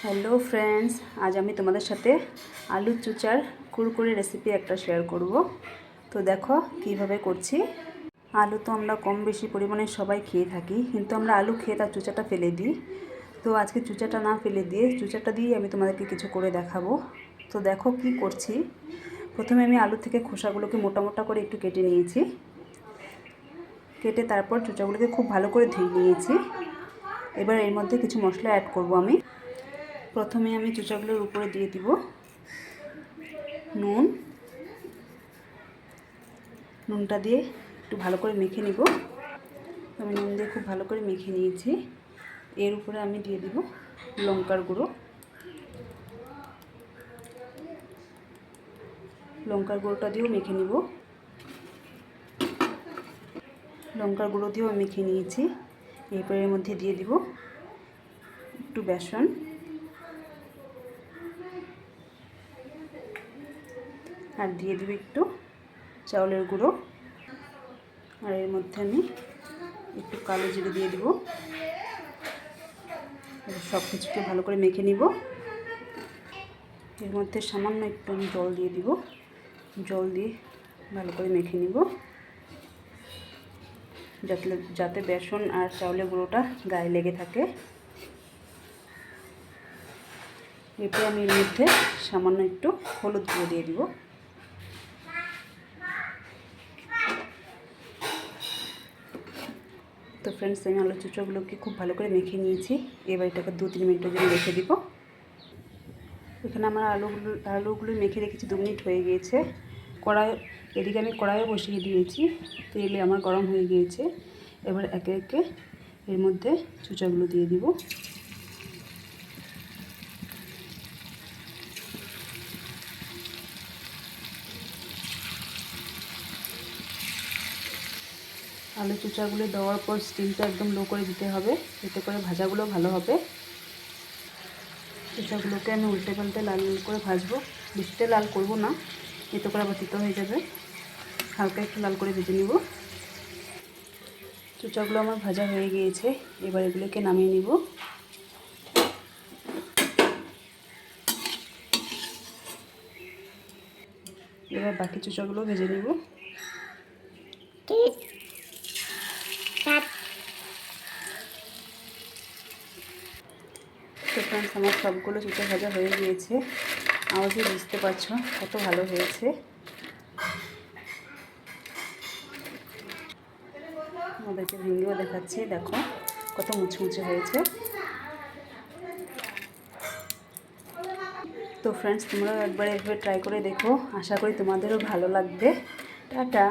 Hello friends, আজ আমি তোমাদের সাথে আলু চুচার কুরকুরে রেসিপি একটা শেয়ার করব। তো দেখো কিভাবে করছি। আলু তো আমরা কম বেশি পরিমাণে সবাই খেয়ে থাকি, কিন্তু আমরা আলু খেয়ে তার চুচাটা ফেলে দিই। তো আজকে চুচাটা না ফেলে দিয়ে চুচাটা দিয়ে আমি তোমাদেরকে কিছু করে দেখাবো। তো দেখো কি করছি। প্রথমে আমি আলু থেকে খোসাগুলোকে মোটা মোটা করে একটু কেটে নিয়েছি। কেটে তারপর চুচাগুলোকে খুব ভালো করে ধুয়ে নিয়েছি। এবার এর মধ্যে কিছু মশলা অ্যাড করব আমি। প্রথমে আমি চুচাগুলোর উপরে দিয়ে দিব নুনটা দিয়ে একটু ভালো করে মেখে নিব। আমি নুন দিয়ে খুব ভালো করে মেখে নিয়েছি। এর উপরে আমি দিয়ে দিব লঙ্কার গুঁড়ো। লঙ্কার গুঁড়োটা দিয়েও মেখে নিব। লঙ্কার গুঁড়ো দিয়েও মেখে নিয়েছি। এরপরে এর মধ্যে দিয়ে দিব একটু বেসন, আর দিয়ে দিব একটু চাউলের গুঁড়ো, আর এর মধ্যে আমি একটু কালো জিরে দিয়ে দিব। সব কিছুকে ভালো করে মেখে নিব। এর মধ্যে সামান্য একটু আমি জল দিয়ে দিব। জল দিয়ে ভালো করে মেখে নিব, যাতে বেসন আর চাউলের গুঁড়োটা গায়ে লেগে থাকে। এরপর আমি এর মধ্যে সামান্য একটু হলুদ গুঁড়ো দিয়ে দিব। তো ফ্রেন্ডস, আমি আলু চুচোগুলোকে খুব ভালো করে মেখে নিয়েছি। এবার এটাকে 2-3 মিনিটের জন্য রেখে দিব। এখানে আমার আলুগুলো মেখে রেখেছি, 2 মিনিট হয়ে গিয়েছে। এদিকে আমি কড়াইও বসিয়ে দিয়েছি। তেলে আমার গরম হয়ে গিয়েছে। এবার একে একে এর মধ্যে চুচাগুলো দিয়ে দিব। আলু চুচাগুলো দেওয়ার পর স্টিমটা একদম লো করে দিতে হবে, এতে করে ভাজাগুলো ভালো হবে। চুচাগুলোকে আমি উল্টে পাল্টে লাল লাল করে ভাজবো। বেশিটা লাল করব না, এতে করে আবার তিতো হয়ে যাবে। হালকা একটু লাল করে ভেজে নেব। চুচাগুলো আমার ভাজা হয়ে গিয়েছে। এবার এগুলোকে নামিয়ে নিব। এবার বাকি চুচাগুলো ভেজে নিব। তো ফ্রেন্ডস, আমার সবগুলো চুচা ভাজা হয়ে গিয়েছে। আওয়াজে বুঝতে পারছো কত ভালো হয়েছে। আমাদেরকে ভেঙেও দেখাচ্ছি, দেখো কত মুচমুচে হয়েছে। তো ফ্রেন্ডস, তোমরাও একবার এভাবে ট্রাই করে দেখো। আশা করি তোমাদেরও ভালো লাগবে। টাটা।